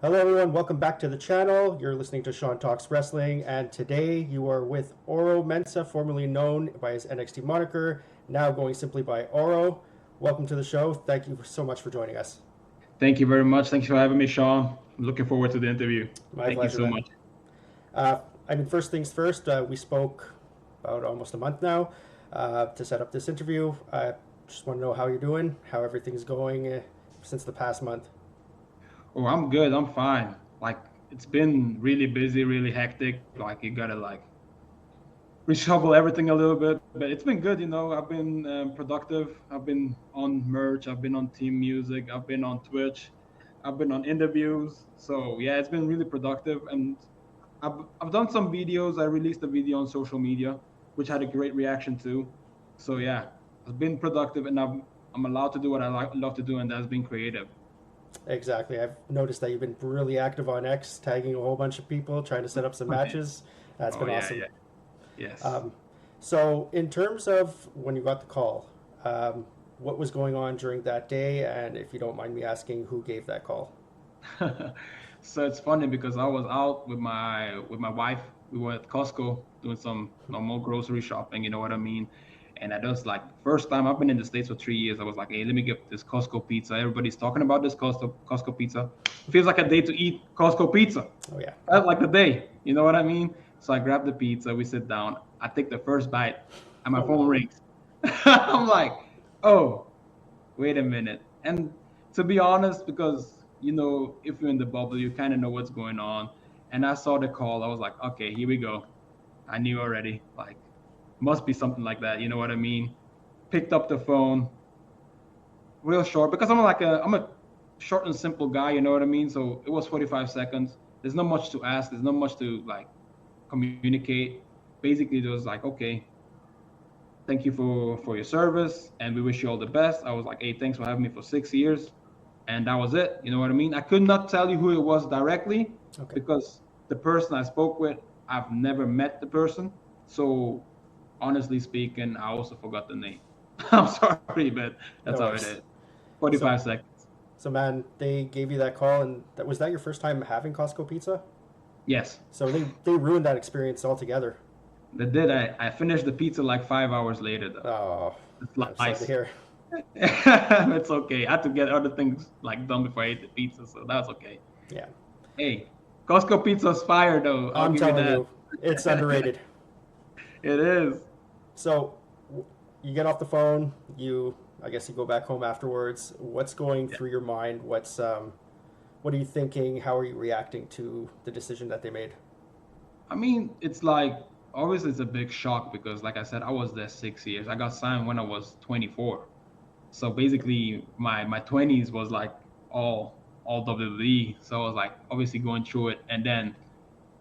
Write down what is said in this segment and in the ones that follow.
Hello everyone, welcome back to the channel. You're listening to Sean Talks Wrestling, and today you are with Oro Mensah, formerly known by his NXT moniker, now going simply by Oro. Welcome to the show. Thank you so much for joining us. Thank you very much. Thanks for having me, Sean. I'm looking forward to the interview. My Thank pleasure, you so man. much. First things first, we spoke about almost a month now to set up this interview. I just want to know how you're doing, how everything's going since the past month. Oh, I'm good. I'm fine. Like, it's been really busy, really hectic. Like, you gotta reshuffle everything a little bit, but it's been good. I've been productive. I've been on merch. I've been on team music. I've been on Twitch. I've been on interviews. So yeah, it's been really productive. And I've done some videos. I released a video on social media, which had a great reaction too. So yeah, I've been productive, and I'm allowed to do what love to do, and that's being creative. Exactly. I've noticed that you've been really active on X, tagging a whole bunch of people, trying to set up some matches. That's Oh been yeah, awesome. yeah, yes. Um, so, in terms of when you got the call, what was going on during that day, and if you don't mind me asking, who gave that call? So it's funny because I was out with my wife. We were at Costco doing some normal grocery shopping, you know what I mean? And I just like first time I've been in the States for 3 years. I was like, hey, let me get this Costco pizza. Everybody's talking about this Costco pizza. Feels like a day to eat Costco pizza. Oh yeah. Felt like the day, you know what I mean? So I grab the pizza, we sit down, I take the first bite, and my Oh phone no. rings. I'm like, oh, wait a minute. And to be honest, because if you're in the bubble, you kind of know what's going on. And I saw the call, I was like, okay, here we go. I knew already, like, must be something like that. You know what I mean? Picked up the phone, real short, because I'm a short and simple guy. You know what I mean? So it was 45 seconds. There's not much to ask. There's not much to like communicate. Basically, it was like, okay, thank you for your service, and we wish you all the best. I was like, hey, thanks for having me for 6 years, and that was it. You know what I mean? I could not tell you who it was directly Okay. because the person I spoke with, I've never met the person. So honestly speaking, I also forgot the name. I'm sorry, but that's No how it is. worries. So, 45 seconds. so man, they gave you that call, and was that your first time having Costco pizza? Yes, So they ruined that experience altogether. they did. I finished the pizza like 5 hours later though. Oh, It's I'm sorry to lice. hear. It's okay. I had to get other things like done before I ate the pizza, so that's okay. Yeah, Hey, Costco pizza's fire though. I'll I'm give you telling that. you, it's underrated. It is. So you get off the phone. I guess you go back home afterwards. What's going Yeah. through your mind? What are you thinking? How are you reacting to the decision that they made? I mean, it's like obviously it's a big shock because, like I said, I was there 6 years. I got signed when I was 24. So basically, my 20s was like all WWE. So I was like obviously going through it, and then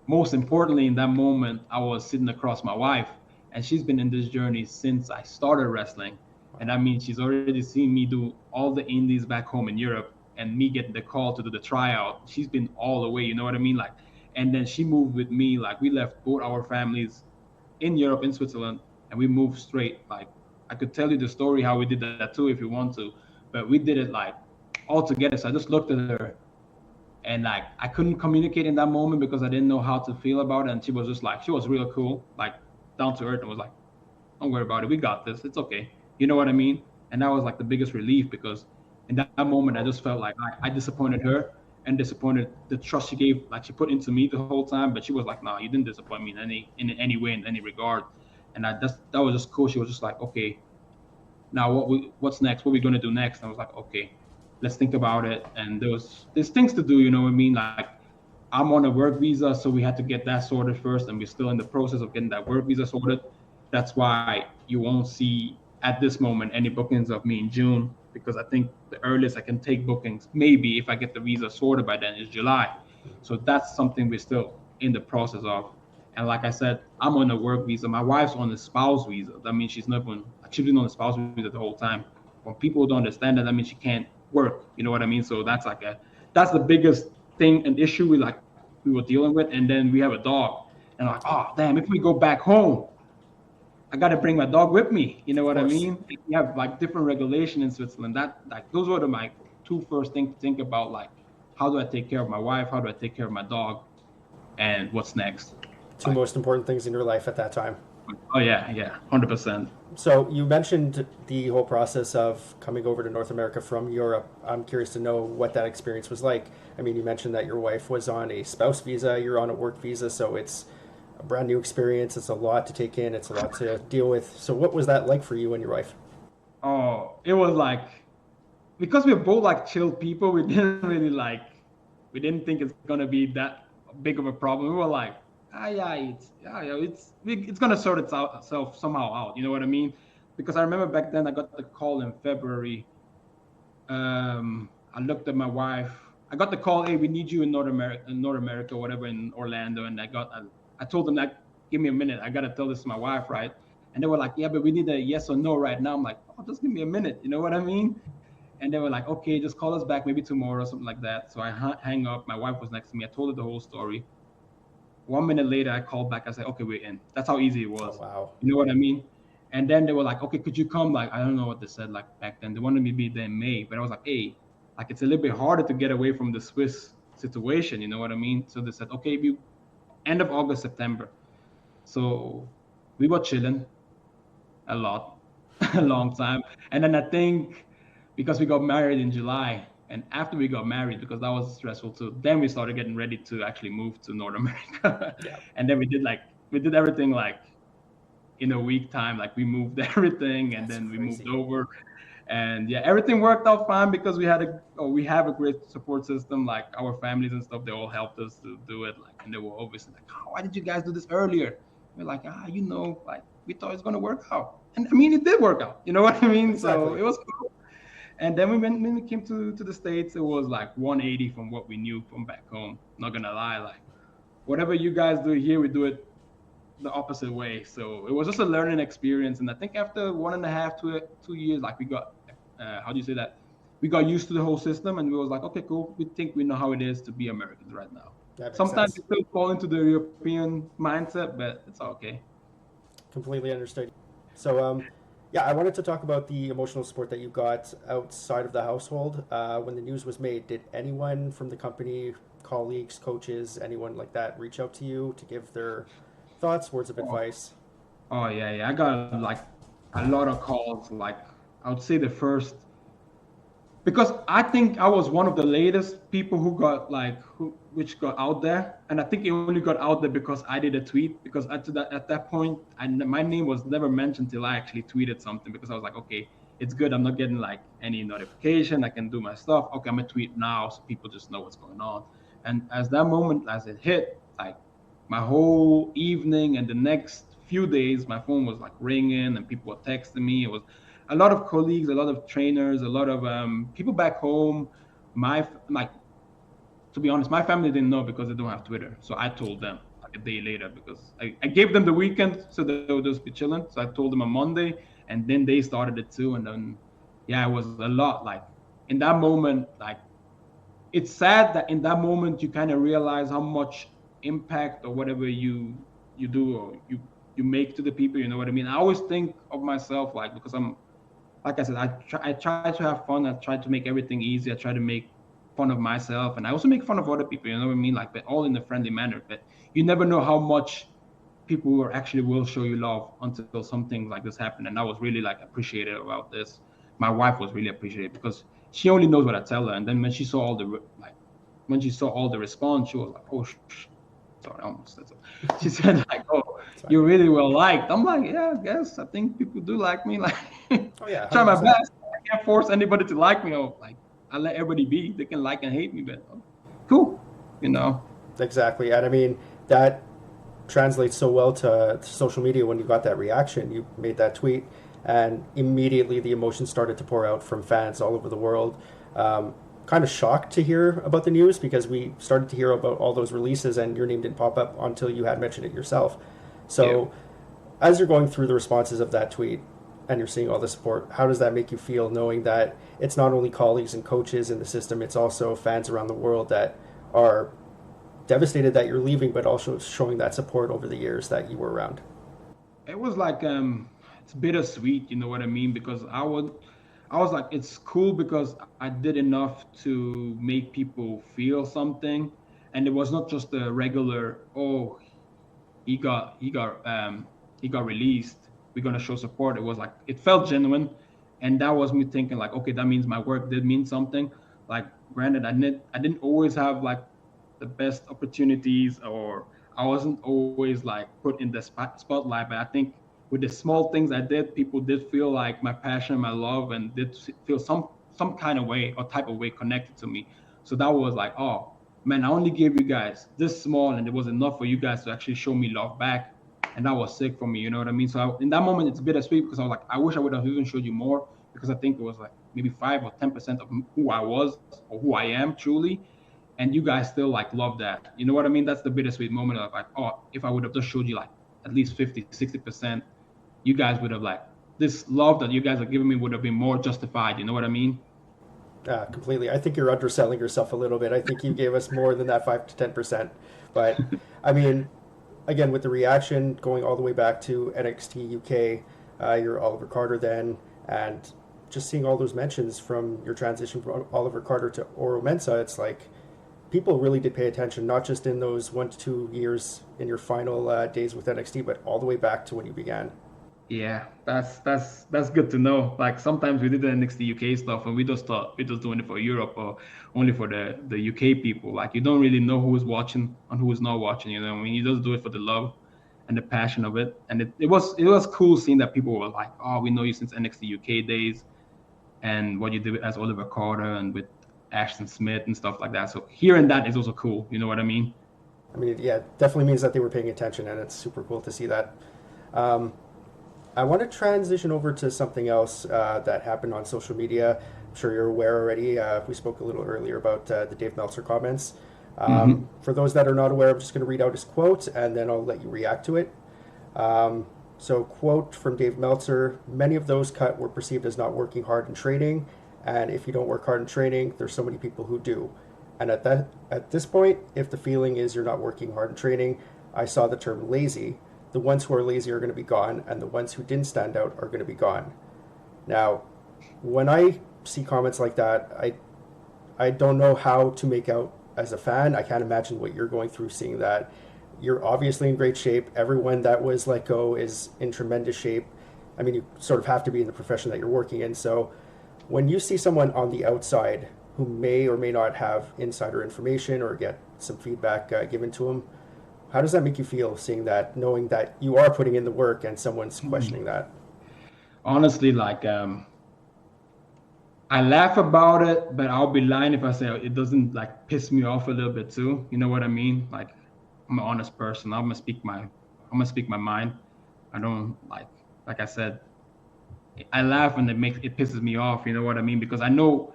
most importantly, in that moment, I was sitting across my wife, and she's been in this journey since I started wrestling. And Wow. I mean, she's already seen me do all the indies back home in Europe, and me getting the call to do the tryout. She's been all the way, you know what I mean? Like, and then she moved with me. Like, we left both our families in Europe, in Switzerland, and we moved straight. Like, I could tell you the story how we did that too if you want to, but we did it like all together. So I just looked at her, and like I couldn't communicate in that moment because I didn't know how to feel about it. And she was just like, she was real cool, like down to earth, and was like, "Don't worry about it. We got this. It's okay." You know what I mean? And that was like the biggest relief because in that moment I just felt like I disappointed her and disappointed the trust she gave, like she put into me the whole time. But she was like, "No, you didn't disappoint me in any way in any regard." And that was just cool. She was just like, "Okay, now what's next? What are we gonna do next?" And I was like, okay, let's think about it. And there's things to do, you know what I mean? Like I'm on a work visa, so we had to get that sorted first, and we're still in the process of getting that work visa sorted. That's why you won't see at this moment any bookings of me in June because I think the earliest I can take bookings, maybe if I get the visa sorted by then, is July. So that's something we're still in the process of. And like I said, I'm on a work visa. My wife's on a spouse visa. That means she's been on a spouse visa the whole time. When people don't understand that, that means she can't work. You know what I mean? So that's the biggest thing and issue we were dealing with. And then we have a dog. And like, oh damn, if we go back home, I got to bring my dog with me. You know Of what I course. mean? We have like different regulation in Switzerland. That like those were my two first things to think about. Like how do I take care of my wife? How do I take care of my dog? And what's next? Two most important things in your life at that time. Oh yeah, 100%. So you mentioned the whole process of coming over to North America from Europe. I'm curious to know what that experience was like. I mean, you mentioned that your wife was on a spouse visa, you're on a work visa, so it's a brand new experience. It's a lot to take in, it's a lot to deal with. So what was that like for you and your wife? Oh, it was like, because we're both like chill people, we didn't think it's gonna be that big of a problem. We were like, it's gonna sort itself somehow out. You know what I mean? Because I remember back then I got the call in February. I looked at my wife. I got the call, hey, we need you in North America, whatever, in Orlando. And I told them that, give me a minute. I gotta tell this to my wife, right? And they were like, yeah, but we need a yes or no right now. I'm like, oh, just give me a minute. You know what I mean? And they were like, okay, just call us back maybe tomorrow or something like that. So I hang up. My wife was next to me. I told her the whole story. 1 minute later, I called back. I said, okay, we're in. That's how easy it was. Oh, wow. You know what I mean? And then they were like, okay, could you come? Like, I don't know what they said like back then. They wanted me to be there in May. But I was like, hey, like it's a little bit harder to get away from the Swiss situation. You know what I mean? So they said, okay, end of August, September. So we were chilling a lot, a long time. And then I think because we got married in July, and after we got married, because that was stressful too, then we started getting ready to actually move to North America. Yeah. And then we did everything like in a week time. Like we moved everything, and That's then we crazy. moved over. And yeah, everything worked out fine because we have a great support system. Like our families and stuff, they all helped us to do it. Like, and they were obviously like, oh, why did you guys do this earlier? We're like, like we thought it was gonna work out. And I mean, it did work out. You know what I mean? Exactly. So it was cool. And then when we came to the States, it was like 180 from what we knew from back home. Not gonna lie, like whatever you guys do here, we do it the opposite way. So it was just a learning experience. And I think after 1.5 to 2 years, like we got, how do you say that? We got used to the whole system, and we was like, okay, cool. We think we know how it is to be Americans right now. That makes Sometimes sense. we still fall into the European mindset, but it's okay. Completely understood. So, yeah, I wanted to talk about the emotional support that you got outside of the household. When the news was made, did anyone from the company, colleagues, coaches, anyone like that reach out to you to give their thoughts, words of Oh, advice? yeah. I got like a lot of calls. Like I would say the first, because I think I was one of the latest people who got which got out there, and I think it only got out there because I did a tweet. Because at that point, my name was never mentioned till I actually tweeted something, because I was like, okay, it's good. I'm not getting like any notification. I can do my stuff. Okay, I'm gonna tweet now so people just know what's going on. And as it hit, like my whole evening and the next few days, my phone was like ringing and people were texting me. It was a lot of colleagues, a lot of trainers, a lot of people back home. Like, to be honest, my family didn't know because they don't have Twitter. So I told them like a day later, because I gave them the weekend so they would just be chilling. So I told them on Monday, and then they started it too. And then, yeah, it was a lot. Like in that moment, like it's sad that in that moment you kind of realize how much impact or whatever you do or you make to the people. You know what I mean? I always think of myself like, because I'm, like I said, I try to have fun. I try to make everything easy. I try to make fun of myself, and I also make fun of other people. You know what I mean? Like, but all in a friendly manner. But you never know how much people actually will show you love until something like this happened. And I was really like appreciative about this. My wife was really appreciative because she only knows what I tell her. And then when she saw all the response, she was like, oh, sorry, I almost said so. She said like, oh, Sorry. you're really well liked. I'm like, yeah, I guess I think people do like me. Like, Oh yeah, try my 100%. best. I can't force anybody to like me. Or like, I let everybody be. They can like and hate me, but cool, you know. Exactly. And I mean, that translates so well to social media. When you got that reaction, you made that tweet, and immediately the emotions started to pour out from fans all over the world. Kind of shocked to hear about the news, because we started to hear about all those releases and your name didn't pop up until you had mentioned it yourself. So, as you're going through the responses of that tweet and you're seeing all the support, how does that make you feel, knowing that it's not only colleagues and coaches in the system, it's also fans around the world that are devastated that you're leaving, but also showing that support over the years that you were around? It was like it's bittersweet, you know what I mean? Because I was like, it's cool because I did enough to make people feel something, and it was not just a regular, oh, he got he got he got released, we're gonna show support. It was like it felt genuine, and that was me thinking like, okay, that means my work did mean something. Like, granted, I didn't always have like the best opportunities, or I wasn't always like put in the spotlight, but I think with the small things I did, people did feel like my passion, my love, and did feel some kind of way or type of way connected to me. So that was like, oh man, I only gave you guys this small, and it was enough for you guys to actually show me love back, and that was sick for me. You know what I mean? So in that moment, it's bittersweet because I was like, I wish I would have even showed you more, because I think it was like maybe 5 or 10% of who I was or who I am truly, and you guys still like love that. You know what I mean? That's the bittersweet moment of like, oh, if I would have just showed you like at least 50, 60%, you guys would have like, this love that you guys are giving me would have been more justified. You know what I mean? Completely. I think you're underselling yourself a little bit. I think you gave us more than that 5 to 10%. But I mean, again, with the reaction going all the way back to NXT UK, you're Oliver Carter then, and just seeing all those mentions from your transition from Oliver Carter to Oro Mensah, it's like people really did pay attention, not just in those 1 to 2 years in your final days with NXT, but all the way back to when you began. Yeah, that's good to know. Like sometimes we did the NXT UK stuff and we just thought we're just doing it for Europe or only for the UK people. Like you don't really know who's watching and who's not watching. You know, what I mean, you just do it for the love and the passion of it. And it was cool seeing that people were like, oh, we know you since NXT UK days and what you did as Oliver Carter and with Ashton Smith and stuff like that. So hearing that is also cool. You know what I mean? I mean, yeah, it definitely means that they were paying attention, and it's super cool to see that. Um, I want to transition over to something else that happened on social media. I'm sure you're aware already. We spoke a little earlier about the Dave Meltzer comments. Mm-hmm. For those that are not aware, I'm just going to read out his quote and then I'll let you react to it. So, quote from Dave Meltzer: many of those cut were perceived as not working hard in training, and if you don't work hard in training, there's so many people who do. And at this point, if the feeling is you're not working hard in training, I saw the term lazy. The ones who are lazy are going to be gone, and the ones who didn't stand out are going to be gone. Now, when I see comments like that, I don't know how to make out as a fan. I can't imagine what you're going through seeing that. You're obviously in great shape. Everyone that was let go is in tremendous shape. I mean, you sort of have to be in the profession that you're working in. So when you see someone on the outside who may or may not have insider information or get some feedback given to them, how does that make you feel, seeing that, knowing that you are putting in the work and someone's questioning that? Honestly, like I laugh about it, but I'll be lying if I say it doesn't like piss me off a little bit too. You know what I mean? Like I'm an honest person. I'm gonna speak my mind. I don't like I said, I laugh and it pisses me off. You know what I mean? Because I know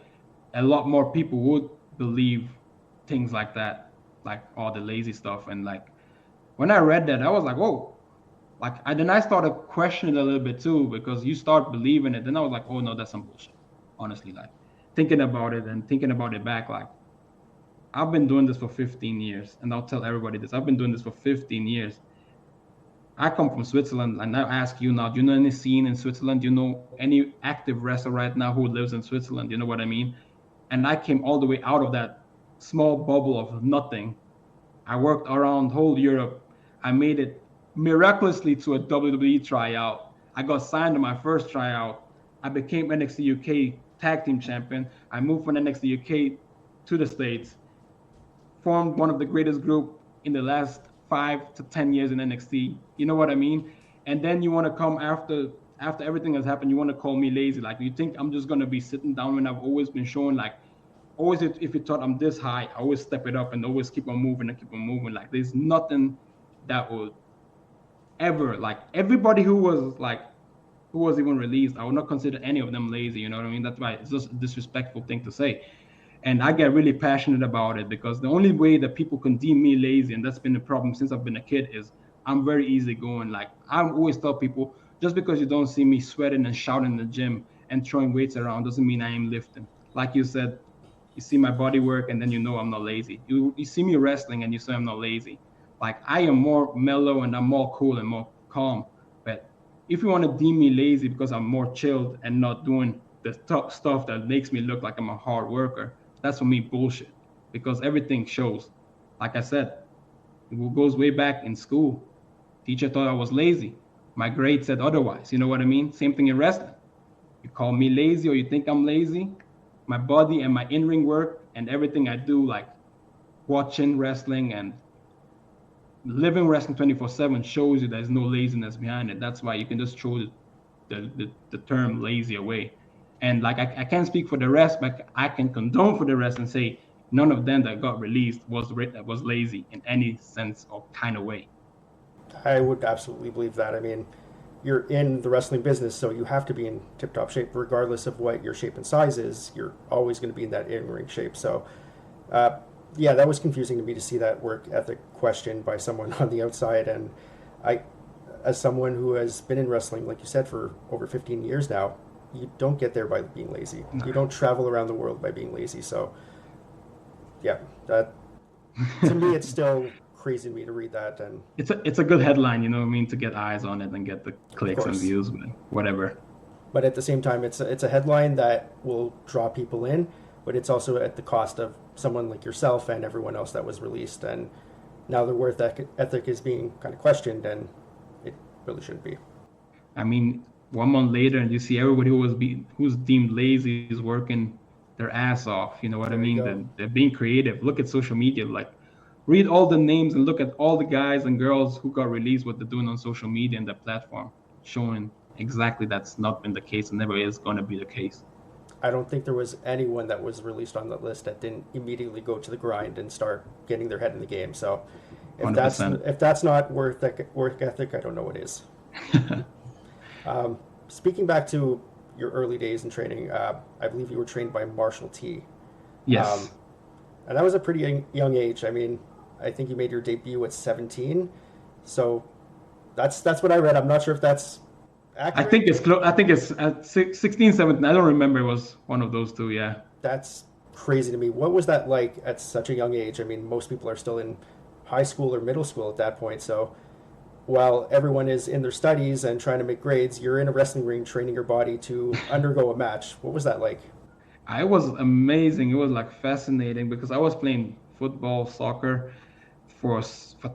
a lot more people would believe things like that, like all the lazy stuff. And like when I read that, I was like, whoa. Like I started questioning it a little bit too, because you start believing it. Then I was like, oh no, that's some bullshit. Honestly, like thinking about it and thinking about it back, like I've been doing this for 15 years, and I'll tell everybody this. I've been doing this for 15 years. I come from Switzerland, and I ask you now, do you know any scene in Switzerland? Do you know any active wrestler right now who lives in Switzerland? You know what I mean? And I came all the way out of that small bubble of nothing. I worked around whole Europe. I made it miraculously to a WWE tryout. I got signed to my first tryout. I became NXT UK Tag Team Champion. I moved from NXT UK to the States, formed one of the greatest group in the last 5 to 10 years in NXT. You know what I mean? And then you want to come after everything has happened, you want to call me lazy. Like you think I'm just gonna be sitting down when I've always been showing like always if you thought I'm this high, I always step it up and always keep on moving and keep on moving. Like there's nothing that would ever like everybody who was even released, I would not consider any of them lazy. You know what I mean? That's why it's just a disrespectful thing to say. And I get really passionate about it because the only way that people can deem me lazy, and that's been the problem since I've been a kid, is I'm very easygoing. Like I always tell people, just because you don't see me sweating and shouting in the gym and throwing weights around doesn't mean I am lifting. Like you said, you see my body work and then you know I'm not lazy. You see me wrestling and you say I'm not lazy. Like I am more mellow and I'm more cool and more calm. But if you want to deem me lazy because I'm more chilled and not doing the stuff that makes me look like I'm a hard worker, that's for me bullshit, because everything shows. Like I said, it goes way back in school. Teacher thought I was lazy. My grade said otherwise. You know what I mean? Same thing in wrestling. You call me lazy or you think I'm lazy, my body and my in-ring work and everything I do, like watching wrestling and living wrestling 24/7 shows you there's no laziness behind it. That's why you can just throw the term lazy away. And like I can't speak for the rest, but I can condone for the rest and say none of them that got released was lazy in any sense or kind of way. I would absolutely believe that. I mean, you're in the wrestling business, so you have to be in tip-top shape regardless of what your shape and size is. You're always going to be in that in-ring shape. So, yeah, that was confusing to me to see that work ethic questioned by someone on the outside. And I, as someone who has been in wrestling, like you said, for over 15 years now, you don't get there by being lazy. No. You don't travel around the world by being lazy. So, yeah, that to me, it's still crazy to me to read that. And it's a good headline, you know what I mean, to get eyes on it and get the clicks and views, whatever. But at the same time, it's a headline that will draw people in, but it's also at the cost of someone like yourself and everyone else that was released. And now their work ethic is being kind of questioned, and it really shouldn't be. I mean, 1 month later, and you see everybody who's deemed lazy is working their ass off. You know what I mean? They're being creative. Look at social media, like read all the names and look at all the guys and girls who got released, what they're doing on social media and the platform, showing exactly that's not been the case and never is going to be the case. I don't think there was anyone that was released on that list that didn't immediately go to the grind and start getting their head in the game. So if that's not work ethic, I don't know what is. Speaking back to your early days in training, I believe you were trained by Marshall T. Yes. And that was a pretty young age. I mean, I think you made your debut at 17. So that's what I read. I'm not sure if that's accurate. I think it's close. I think it's at 16, 17. I don't remember. It was one of those two, yeah. That's crazy to me. What was that like at such a young age? I mean, most people are still in high school or middle school at that point. So while everyone is in their studies and trying to make grades, you're in a wrestling ring training your body to undergo a match. What was that like? It was amazing. It was like fascinating because I was playing football, soccer for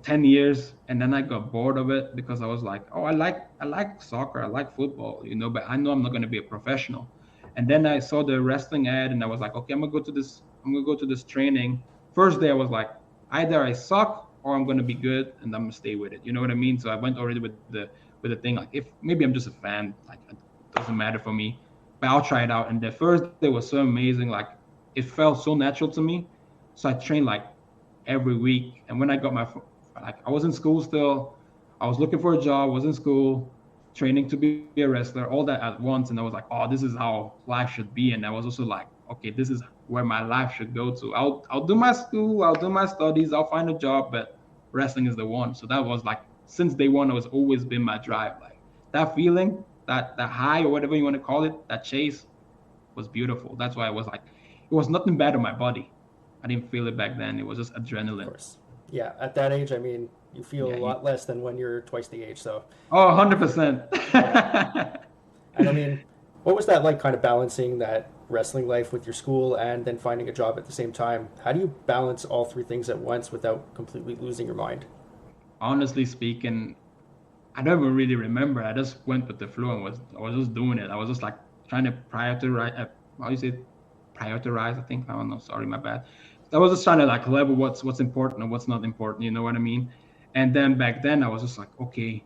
10 years, and then I got bored of it because I was like, oh, I like soccer, I like football, you know, but I know I'm not going to be a professional. And then I saw the wrestling ad, and I was like, okay, I'm gonna go to this training. First day I was like, either I suck or I'm gonna be good, and I'm gonna stay with it. You know what I mean? So I went already with the thing, like, if maybe I'm just a fan, like it doesn't matter for me. But I'll try it out. And the first day was so amazing. Like, it felt so natural to me. So I trained like every week. And when I got I was in school still. I was looking for a job, was in school, training to be a wrestler, all that at once. And I was like, oh, this is how life should be. And I was also like, okay, this is where my life should go to. I'll do my school, I'll do my studies, I'll find a job, but wrestling is the one. So that was like, since day one, it was always been my drive. Like that feeling, that high or whatever you want to call it, that chase was beautiful. That's why I was like, it was nothing bad on my body. I didn't feel it back then. It was just adrenaline. Of course. Yeah, at that age, I mean, you feel a lot less than when you're twice the age. So. Oh, 100%. And I mean, what was that like, kind of balancing that wrestling life with your school and then finding a job at the same time? How do you balance all three things at once without completely losing your mind? Honestly speaking, I don't even really remember. I just went with the flow and I was just doing it. I was just like trying to prioritize. How do you say prioritize? I think. I don't know. Sorry, my bad. I was just trying to like level what's important and what's not important. You know what I mean? And then back then I was just like, okay,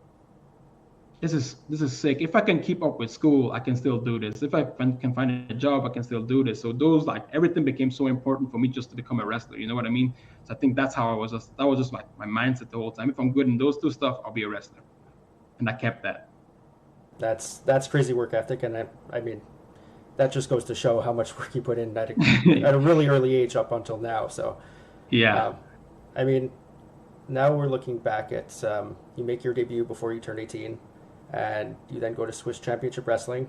this is sick. If I can keep up with school, I can still do this. If I can find a job, I can still do this. So those, like, everything became so important for me just to become a wrestler. You know what I mean? So I think that's how that was just like my mindset the whole time. If I'm good in those two stuff, I'll be a wrestler. And I kept that. That's crazy work ethic. And I mean, that just goes to show how much work you put in at a really early age up until now. So, yeah. I mean, now we're looking back at, you make your debut before you turn 18. And you then go to Swiss Championship Wrestling.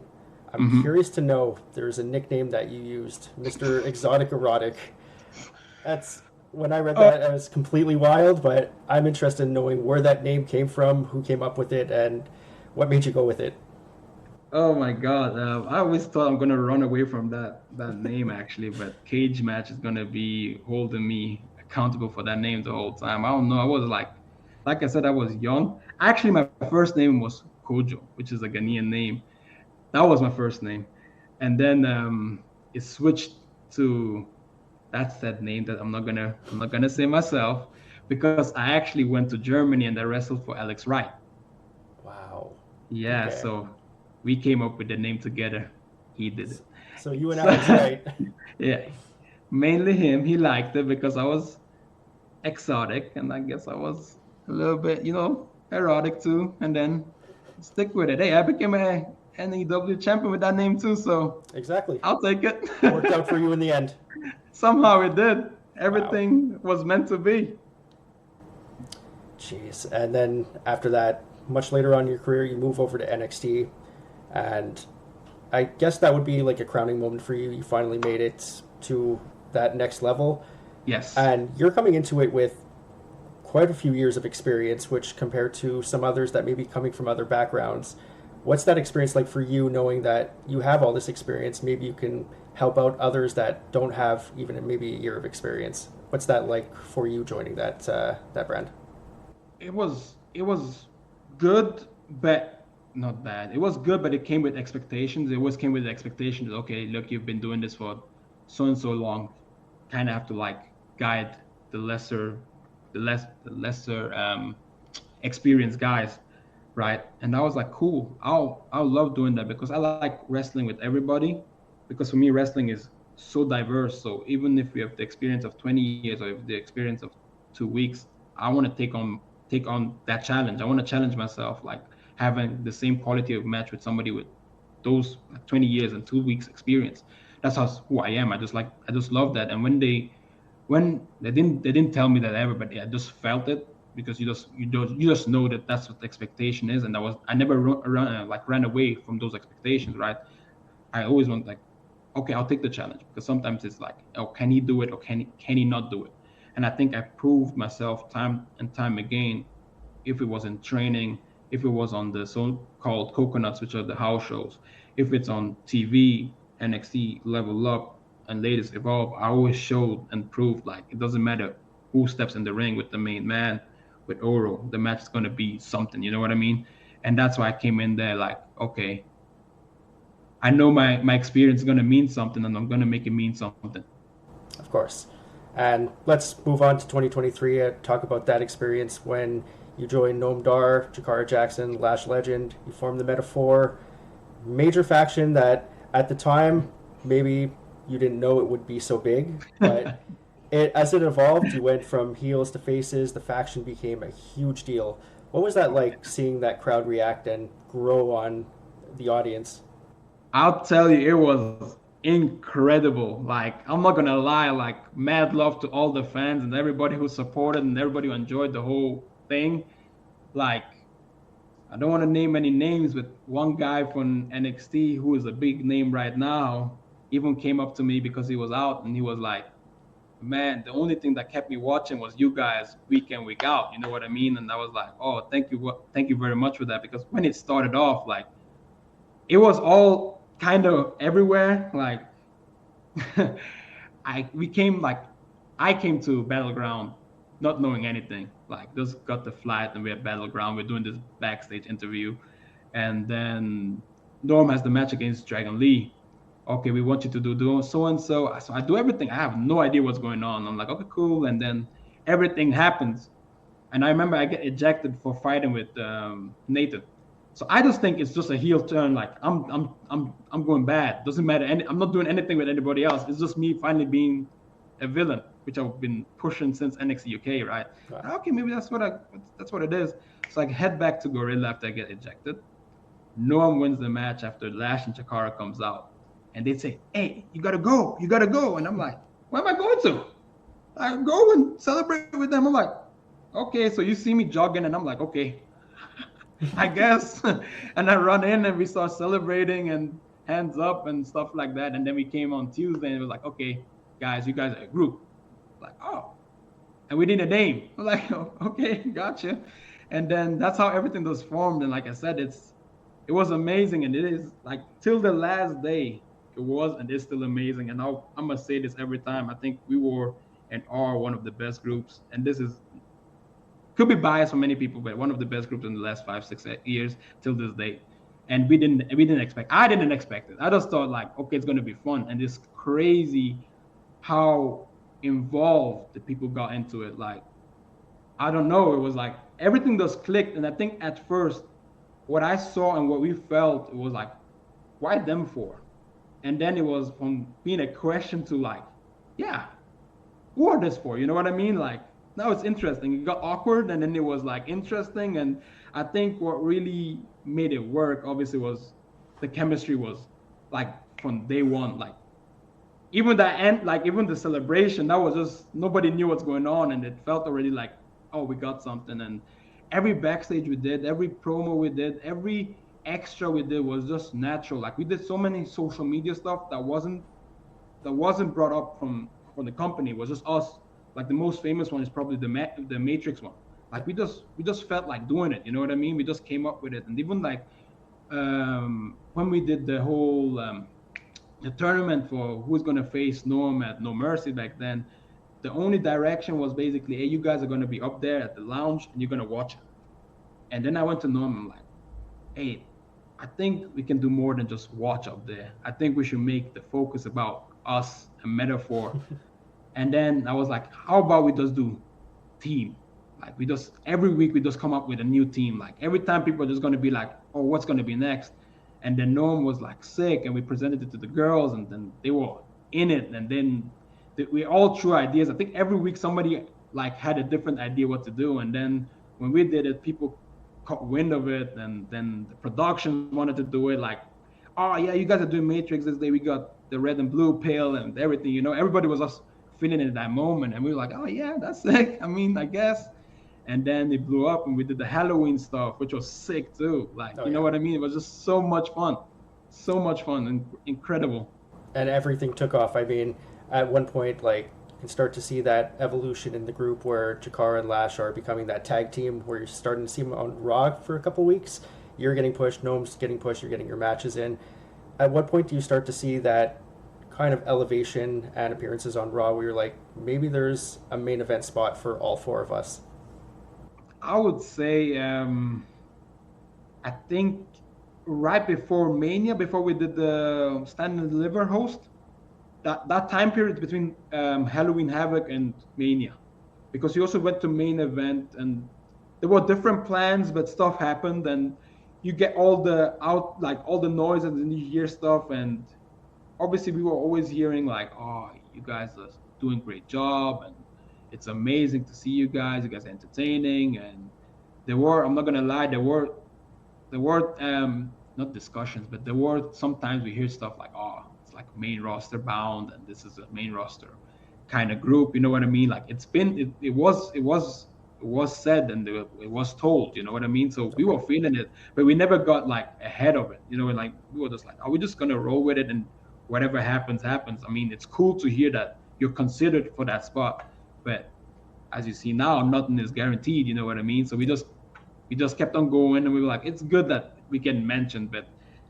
I'm curious to know, there's a nickname that you used, Mr. Exotic Erotic. That's, when I read that, I was completely wild, but I'm interested in knowing where that name came from, who came up with it, and what made you go with it. Oh my God. I always thought I'm gonna run away from that name actually, but cage match is gonna be holding me accountable for that name the whole time. I don't know. I was like I said, I was young. Actually, my first name was Kojo, which is a Ghanaian name. That was my first name, and then it switched to that's that name that I'm not gonna say myself because I actually went to Germany and I wrestled for Alex Wright. Wow. Yeah, Okay. so we came up with the name together. He did it. So you and So Alex Wright. yeah, mainly him. He liked it because I was exotic, and I guess I was a little bit, erotic too. And then stick with it. Hey, I became a NEW champion with that name too, so Exactly. I'll take it. Worked out for you in the end. Somehow it did. Wow. Everything was meant to be. Jeez. And then after that, much later on in your career, you move over to NXT, and I guess that would be like a crowning moment for you. You finally made it to that next level, Yes. and you're coming into it with quite a few years of experience, which compared to some others that may be coming from other backgrounds, what's that experience like for you, knowing that you have all this experience? Maybe you can help out others that don't have even maybe a year of experience. What's that like for you joining that brand? It was good, but not bad. It was good, but it came with expectations. It always came with the expectation that okay, look, you've been doing this for so and so long, kind of have to like guide the lesser experienced guys, right? And I was like, cool. I'll love doing that because I like wrestling with everybody. Because for me, wrestling is so diverse. So even if we have the experience of 20 years or if the experience of 2 weeks, I want to take on that challenge. I want to challenge myself, like having the same quality of match with somebody with those like 20 years and 2 weeks experience. That's who I am. I just love that. And when they didn't tell me that ever, but I just felt it because you just know that that's what the expectation is, and I never ran away from those expectations, right? I always want like, okay, I'll take the challenge because sometimes it's like, oh, can he do it or can he not do it? And I think I proved myself time and time again. If it was in training, if it was on the so-called coconuts, which are the house shows, if it's on TV, NXT Level Up and latest Evolve, I always showed and proved like it doesn't matter who steps in the ring with the main man, with Oro, the match is gonna be something. You know what I mean? And that's why I came in there like, okay, I know my experience is gonna mean something, and I'm gonna make it mean something. Of course. And let's move on to 2023 and talk about that experience when you joined Noam Dar, Jakara Jackson, Lash Legend. You formed the Metaphor, major faction that at the time maybe you didn't know it would be so big, but as it evolved, you went from heels to faces. The faction became a huge deal. What was that like, seeing that crowd react and grow on the audience? I'll tell you, it was incredible. Like, I'm not gonna lie, like, mad love to all the fans and everybody who supported and everybody who enjoyed the whole thing. Like, I don't want to name any names, but one guy from NXT who is a big name right now even came up to me because he was out and he was like, man, the only thing that kept me watching was you guys week in, week out. You know what I mean? And I was like, oh, thank you very much for that. Because when it started off, like, it was all kind of everywhere. Like I came to Battleground not knowing anything. Like just got the flight and we're at Battleground. We're doing this backstage interview, and then Norm has the match against Dragon Lee. Okay, we want you to do so and so. So I do everything. I have no idea what's going on. I'm like, okay, cool. And then everything happens. And I remember I get ejected for fighting with Nathan. So I just think it's just a heel turn. Like I'm going bad. Doesn't matter. I'm not doing anything with anybody else. It's just me finally being a villain, which I've been pushing since NXT UK, right? Wow. Okay, maybe that's what it is. So I head back to Gorilla after I get ejected. Noam wins the match after Lash and Jakara comes out, and they say, "Hey, you gotta go," and I'm like, "Where am I going to?" I go and celebrate with them. I'm like, okay, so you see me jogging, and I'm like, okay, I guess. And I run in, and we start celebrating and hands up and stuff like that. And then we came on Tuesday, and it was like, okay, guys, you guys are a group. Like, oh, and we need a name. I'm like, oh, okay, gotcha. And then that's how everything was formed. And like I said, it was amazing, and it is like till the last day, it was and is still amazing. And I'm gonna say this every time. I think we were and are one of the best groups, and this is could be biased for many people, but one of the best groups in the last 5, 6 years till this day. And we didn't expect. I didn't expect it. I just thought like, okay, it's gonna be fun, and it's crazy how involved the people got into it. Like, I don't know, it was like everything just clicked. And I think at first, what I saw and what we felt, it was like, why them for? And then it was from being a question to like, yeah, who are this for? You know what I mean? Like, now it's interesting. It got awkward, and then it was like interesting. And I think what really made it work, obviously, was the chemistry was like from day one. Like, even the end, like even the celebration, that was just nobody knew what's going on, and it felt already like, oh, we got something. And every backstage we did, every promo we did, every extra we did was just natural. Like, we did so many social media stuff that wasn't brought up from the company. It was just us. Like, the most famous one is probably the Matrix one. Like, we just felt like doing it. You know what I mean? We just came up with it. And even like when we did the whole the tournament for who's gonna face Noam at No Mercy back then, the only direction was basically, hey, you guys are gonna be up there at the lounge and you're gonna watch it. And then I went to Noam and I'm like, hey, I think we can do more than just watch up there. I think we should make the focus about us, a metaphor. And then I was like, how about we just do team? Like, we just, every week we just come up with a new team. Like, every time people are just going to be like, oh, what's going to be next? And then Noam was like sick, and we presented it to the girls, and then they were in it. And then we all threw ideas. I think every week somebody like had a different idea what to do. And then when we did it, people caught wind of it, and then the production wanted to do it. Like, oh yeah, you guys are doing Matrix this day. We got the red and blue pill and everything. You know, everybody was just feeling it at that moment, and we were like, oh yeah, that's sick. I mean, I guess. And then it blew up, and we did the Halloween stuff, which was sick too. Like, you know what I mean? It was just so much fun, and incredible. And everything took off. I mean, at one point, like, you can start to see that evolution in the group where Jakara and Lash are becoming that tag team, where you're starting to see them on Raw for a couple weeks. You're getting pushed, Noam's getting pushed, you're getting your matches in. At what point do you start to see that kind of elevation and appearances on Raw where you're like, maybe there's a main event spot for all four of us? I would say, I think right before Mania, before we did the Stand and Deliver host, that time period between Halloween Havoc and Mania, because we also went to main event, and there were different plans, but stuff happened, and you get all the noise and then you hear stuff. And obviously we were always hearing like, oh, you guys are doing a great job, and it's amazing to see you guys are entertaining. And there were, I'm not gonna lie, there were not discussions, but there were sometimes we hear stuff like, oh, it's like main roster bound, and this is a main roster kind of group. You know what I mean? Like, it was said, and it was told. You know what I mean? So we were feeling it, but we never got like ahead of it. You know, like we were just like, are we just gonna roll with it, and whatever happens, happens. I mean, it's cool to hear that you're considered for that spot, but as you see now, nothing is guaranteed. You know what I mean? So we just kept on going, and we were like, it's good that we get mentioned, but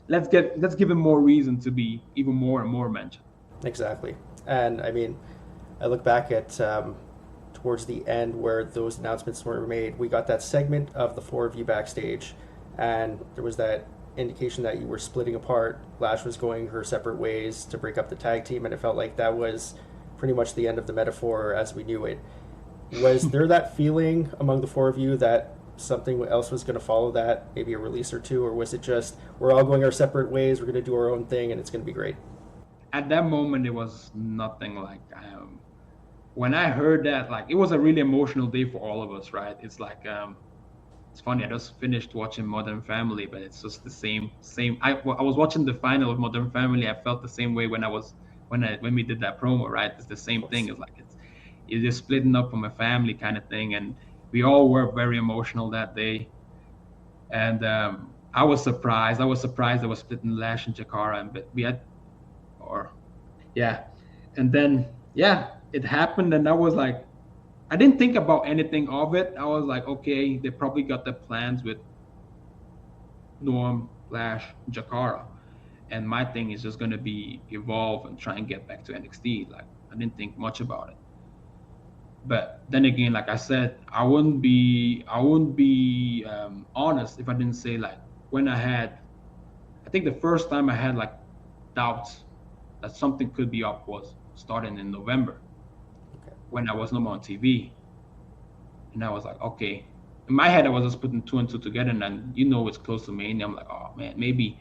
let's give him more reason to be even more and more mentioned. Exactly. And I mean, I look back at towards the end where those announcements were made, we got that segment of the four of you backstage, and there was that indication that you were splitting apart. Lash was going her separate ways to break up the tag team, and it felt like that was pretty much the end of the metaphor as we knew it. Was there that feeling among the four of you that something else was going to follow that, maybe a release or two, or was it just, we're all going our separate ways, we're going to do our own thing, and it's going to be great? At that moment, it was nothing like, when I heard that, like, it was a really emotional day for all of us, right? It's like, it's funny, I just finished watching Modern Family, but it's just the same. I was watching the final of Modern Family. I felt the same way when we did that promo, right? It's the same thing. It's like, you're just splitting up from a family kind of thing. And we all were very emotional that day. And I was surprised. I was splitting Lash and Jakara, and then it happened, and I was like, I didn't think about anything of it. I was like, okay, they probably got the plans with Noam Lash, Jakara. And my thing is just gonna be evolve and try and get back to NXT. Like I didn't think much about it. But then again, like I said, I wouldn't be honest if I didn't say like when I think the first time I had like doubts that something could be up was starting in November Okay. when I was no more on TV. And I was like, okay. In my head, I was just putting two and two together, and then it's close to Mania. I'm like, oh man, maybe,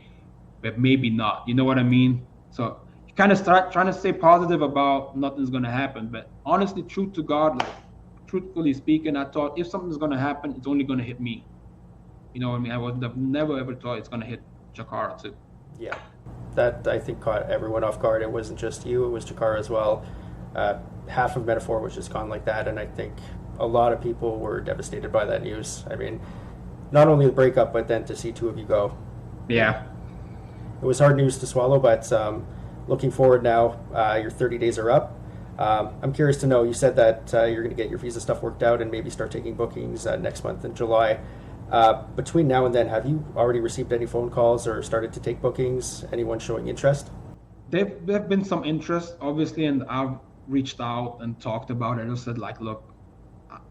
but maybe not. You know what I mean? So you kind of start trying to stay positive about nothing's gonna happen. But honestly, truth to God, like truthfully speaking, I thought if something's gonna happen, it's only gonna hit me. You know what I mean? I would have never ever thought it's gonna hit Jakara too. Yeah, that I think caught everyone off guard. It wasn't just you; it was Jakara as well. Half of Metaphor was just gone like that, and I think a lot of people were devastated by that news. I mean, not only the breakup, but then to see two of you go. Yeah. It was hard news to swallow, but looking forward now, your 30 days are up. I'm curious to know, you said that you're going to get your visa stuff worked out and maybe start taking bookings next month in July. Between now and then, have you already received any phone calls or started to take bookings? Anyone showing interest? There've been some interest, obviously, and I've reached out and talked about it. I said, like, look,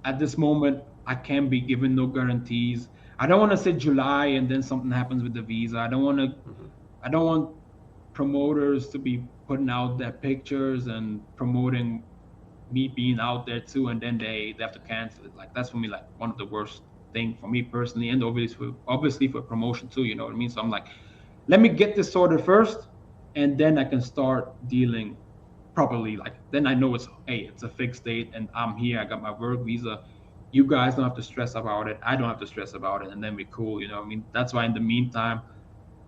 at this moment, I can't be given no guarantees. I don't want to say July and then something happens with the visa. I don't want promoters to be putting out their pictures and promoting me being out there too, and then they have to cancel it. Like that's for me like one of the worst thing for me personally, and obviously for promotion too. You know what I mean? So I'm like, let me get this sorted first, and then I can start dealing properly. Like then I know it's a fixed date, and I'm here. I got my work visa. You guys don't have to stress about it. I don't have to stress about it, and then we're cool. You know what I mean? That's why in the meantime,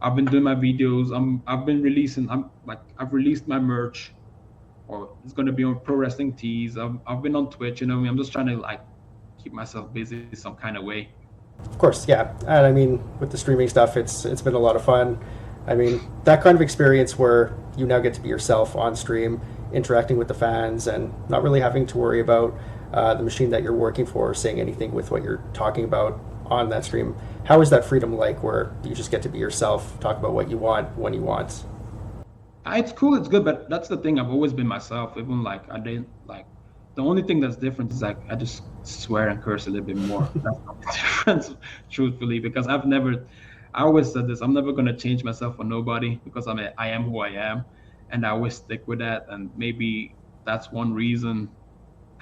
I've been doing my videos. I've released my merch, or it's gonna be on Pro Wrestling Tees. I've been on Twitch. You know what I mean? I'm just trying to like keep myself busy some kind of way. Of course, yeah. And I mean, with the streaming stuff, it's been a lot of fun. I mean, that kind of experience where you now get to be yourself on stream, interacting with the fans, and not really having to worry about the machine that you're working for, or saying anything with what you're talking about on that stream. How is that freedom like, where you just get to be yourself, talk about what you want when you want? It's cool, it's good, but that's the thing. I've always been myself. Even like I didn't like the only thing that's different is like I just swear and curse a little bit more. That's the only difference, truthfully, because I always said this. I'm never gonna change myself for nobody because I am who I am, and I always stick with that. And maybe that's one reason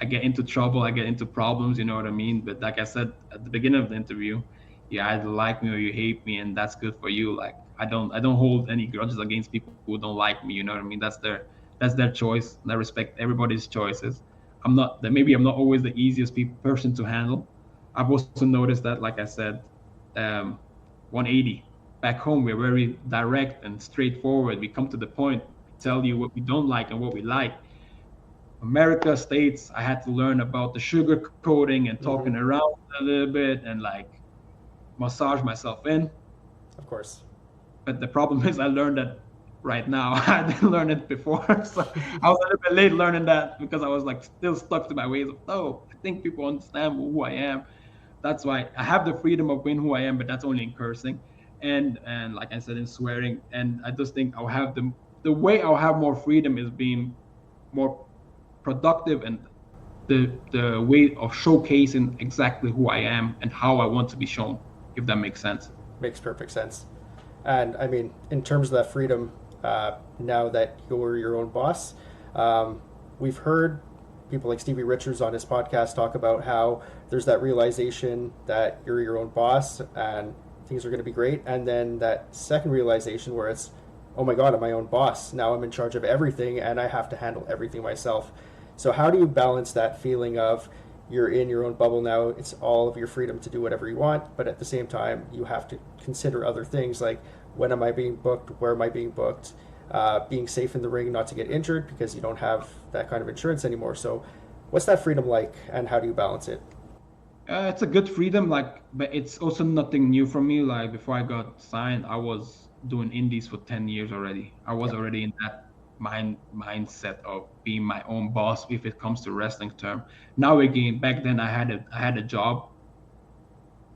I get into trouble, I get into problems. You know what I mean? But like I said at the beginning of the interview, you either like me or you hate me, and that's good for you. Like I don't hold any grudges against people who don't like me. You know what I mean? That's their choice, and I respect everybody's choices. Maybe I'm not always the easiest person to handle. I've also noticed that, like I said, 180 back home, we're very direct and straightforward. We come to the point, tell you what we don't like and what we like. America States, I had to learn about the sugar coating and talking around a little bit and like massage myself in. Of course. But the problem is I learned that right now. I didn't learn it before. So I was a little bit late learning that because I was like still stuck to my ways of, oh, I think people understand who I am. That's why I have the freedom of being who I am, but that's only in cursing. And like I said, in swearing. And I just think I'll have the way I'll have more freedom is being more productive and the way of showcasing exactly who I am and how I want to be shown, if that makes sense. Makes perfect sense. And I mean, in terms of that freedom, now that you're your own boss, we've heard people like Stevie Richards on his podcast talk about how there's that realization that you're your own boss and things are going to be great. And then that second realization where it's, oh my God, I'm my own boss. Now I'm in charge of everything and I have to handle everything myself. So how do you balance that feeling of you're in your own bubble now, it's all of your freedom to do whatever you want, but at the same time, you have to consider other things like when am I being booked, where am I being booked, being safe in the ring, not to get injured because you don't have that kind of insurance anymore. So what's that freedom like and how do you balance it? It's a good freedom, like, but it's also nothing new for me. Like before I got signed, I was doing indies for 10 years already. I was already in that mindset of being my own boss if it comes to wrestling term. Now again, back then I had a job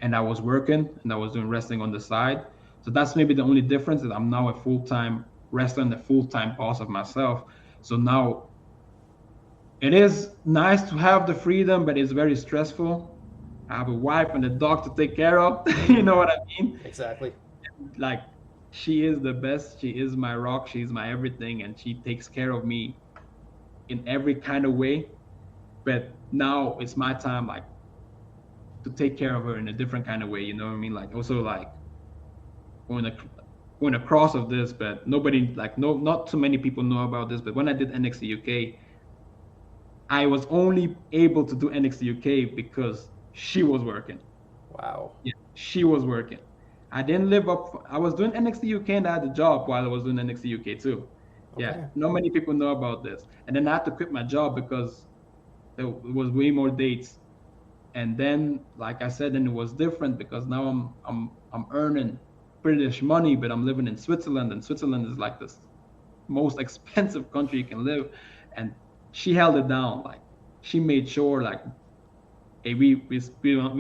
and I was working and I was doing wrestling on the side. So that's maybe the only difference, that I'm now a full-time wrestler and a full-time boss of myself. So now it is nice to have the freedom, but it's very stressful. I have a wife and a dog to take care of. You know what I mean? Exactly. Like, she is the best. She is my rock. She's my everything, and she takes care of me in every kind of way. But now it's my time, like, to take care of her in a different kind of way. You know what I mean? Like, also, like, going going across of this, but nobody, like, no, not too many people know about this. But when I did NXT UK, I was only able to do NXT UK because she was working. Wow. Yeah, she was working. I didn't live up. I was doing NXT UK and I had a job while I was doing NXT UK too. Yeah, Okay. not many people know about this. And then I had to quit my job because there was way more dates. And then, like I said, then it was different because now I'm earning British money, but I'm living in Switzerland, and Switzerland is like this most expensive country you can live. And she held it down. Like, she made sure, like, hey, we're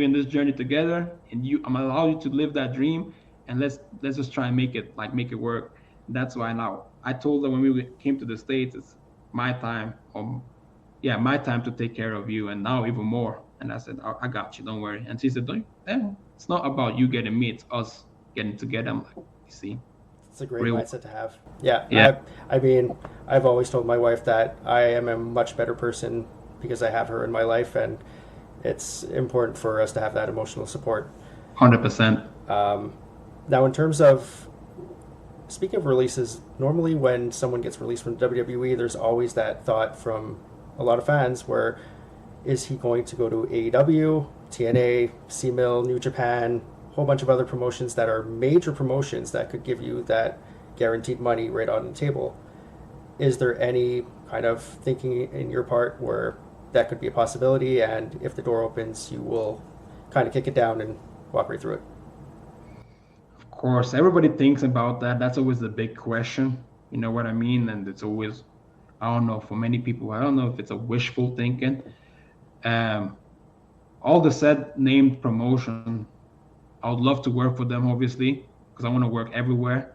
in this journey together, and I'm allow you to live that dream, and let's just try and make it work. That's why now I told her when we came to the States, it's my time, yeah, my time to take care of you, and now even more. And I said, I got you, don't worry. And she said, don't, it's not about you getting me, it's us getting together. I'm like, you see, It's a great real, mindset to have. Yeah. yeah, I mean, I've always told my wife that I am a much better person because I have her in my life, and it's important for us to have that emotional support. 100%. Now, in terms of speaking of releases, normally when someone gets released from WWE, there's always that thought from a lot of fans where is he going to go to AEW, TNA, C-Mill, New Japan, a whole bunch of other promotions that are major promotions that could give you that guaranteed money right on the table. Is there any kind of thinking in your part where that could be a possibility, and if the door opens, you will kind of kick it down and walk right through it? Of course, everybody thinks about that. That's always the big question. You know what I mean? And it's always, I don't know, for many people, I don't know if it's a wishful thinking. Um, all the said named promotion, I would love to work for them, obviously, because I want to work everywhere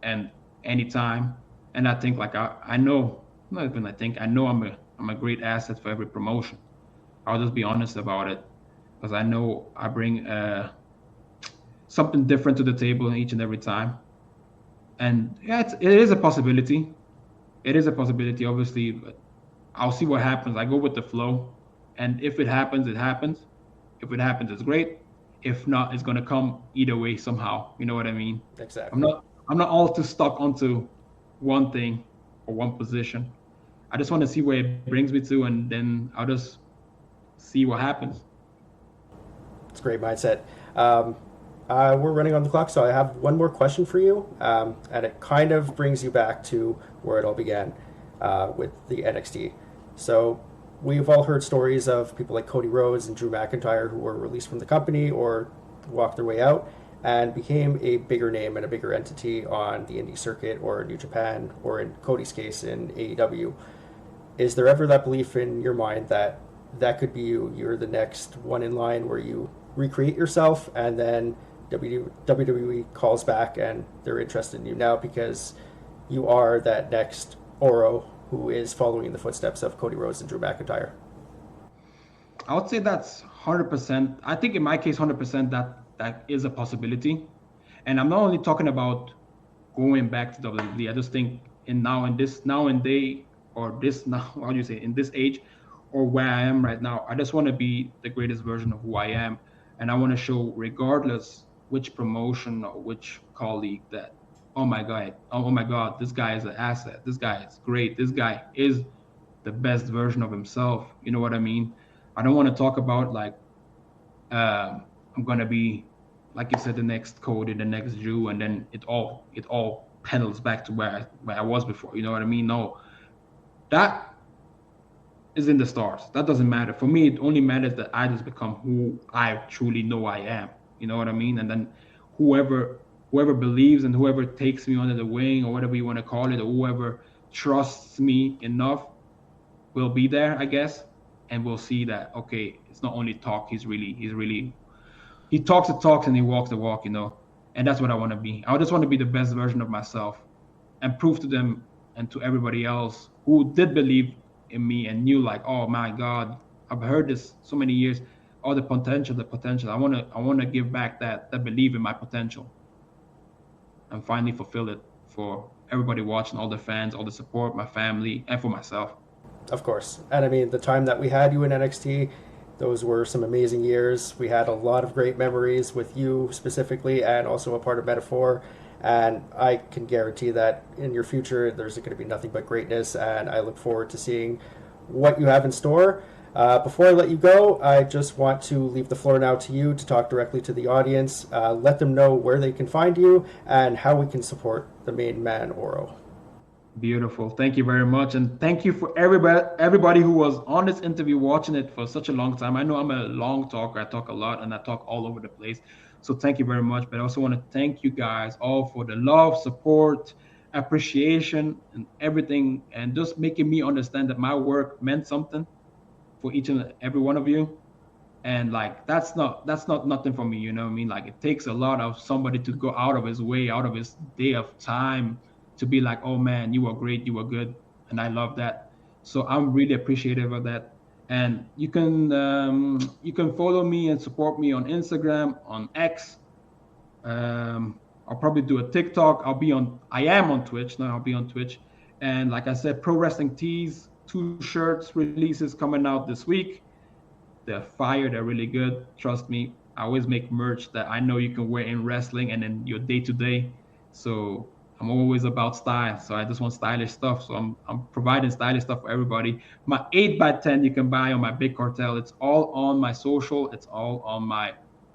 and anytime. And I think, like, I know, not even I think, I know I'm a great asset for every promotion. I'll just be honest about it, because I know I bring something different to the table each and every time. And yeah, it is a possibility. It is a possibility, obviously, but I'll see what happens. I go with the flow. And if it happens, it happens. If it happens, it's great. If not, it's gonna come either way somehow. You know what I mean? Exactly. I'm not all too stuck onto one thing or one position. I just want to see where it brings me to, and then I'll just see what happens. It's a great mindset. We're running on the clock, so I have one more question for you, and it kind of brings you back to where it all began with the NXT. So we've all heard stories of people like Cody Rhodes and Drew McIntyre who were released from the company or walked their way out and became a bigger name and a bigger entity on the indie circuit or New Japan, or in Cody's case in AEW. Is there ever that belief in your mind that that could be you? You're the next one in line where you recreate yourself, and then WWE calls back and they're interested in you now because you are that next Oro who is following in the footsteps of Cody Rhodes and Drew McIntyre? I would say that's 100%. I think in my case, 100% that is a possibility. And I'm not only talking about going back to WWE. I just think in this now and day, or this now, how do you say, in this age, or where I am right now, I just want to be the greatest version of who I am. And I want to show, regardless which promotion or which colleague, that, oh my God, this guy is an asset. This guy is great. This guy is the best version of himself. You know what I mean? I don't want to talk about, like, I'm gonna be, like you said, the next Cody, the next Drew, and then it all pedals back to where I was before. You know what I mean? No, that is in the stars. That doesn't matter. For me, it only matters that I just become who I truly know I am. You know what I mean? And then whoever believes and whoever takes me under the wing, or whatever you want to call it, or whoever trusts me enough will be there, I guess. And we'll see that, okay, it's not only talk, he talks the talks and he walks the walk, you know. And that's what I want to be. I just want to be the best version of myself and prove to them and to everybody else who did believe in me and knew like, oh my God, I've heard this so many years. Oh, the potential. I want to give back that belief in my potential and finally fulfill it for everybody watching, all the fans, all the support, my family, and for myself. Of course. And I mean, the time that we had you in NXT, those were some amazing years. We had a lot of great memories with you specifically, and also a part of Metaphor. And I can guarantee that in your future, there's going to be nothing but greatness. And I look forward to seeing what you have in store. Before I let you go, I just want to leave the floor now to you to talk directly to the audience. Let them know where they can find you and how we can support the main man, Oro. Beautiful. Thank you very much. And thank you for everybody who was on this interview watching it for such a long time. I know I'm a long talker. I talk a lot and I talk all over the place. So thank you very much. But I also want to thank you guys all for the love, support, appreciation, and everything. And just making me understand that my work meant something for each and every one of you. And like that's not nothing for me, you know what I mean? Like it takes a lot of somebody to go out of his way, out of his day of time to be like, oh man, you were great, you were good, and I love that. So I'm really appreciative of that. And you can follow me and support me on Instagram, on X. I'll probably do a TikTok. I am on Twitch now. I'll be on Twitch. And like I said, Pro Wrestling Tees, 2 shirts releases coming out this week. They're fire. They're really good. Trust me. I always make merch that I know you can wear in wrestling and in your day to day. So I'm always about style. So I just want stylish stuff. So I'm providing stylish stuff for everybody. My 8x10 you can buy on my Big Cartel. It's all on my social. It's all on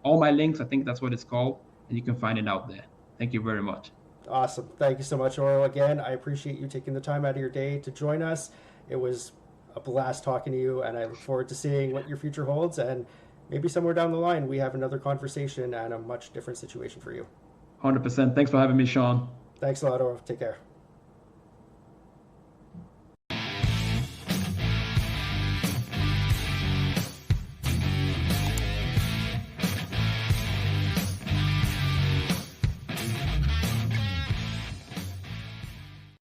all my links. I think that's what it's called. And you can find it out there. Thank you very much. Awesome. Thank you so much, Oro. Again, I appreciate you taking the time out of your day to join us. It was a blast talking to you, and I look forward to seeing what your future holds. And maybe somewhere down the line, we have another conversation and a much different situation for you. 100%. Thanks for having me, Sean. Thanks a lot, Oro. Take care.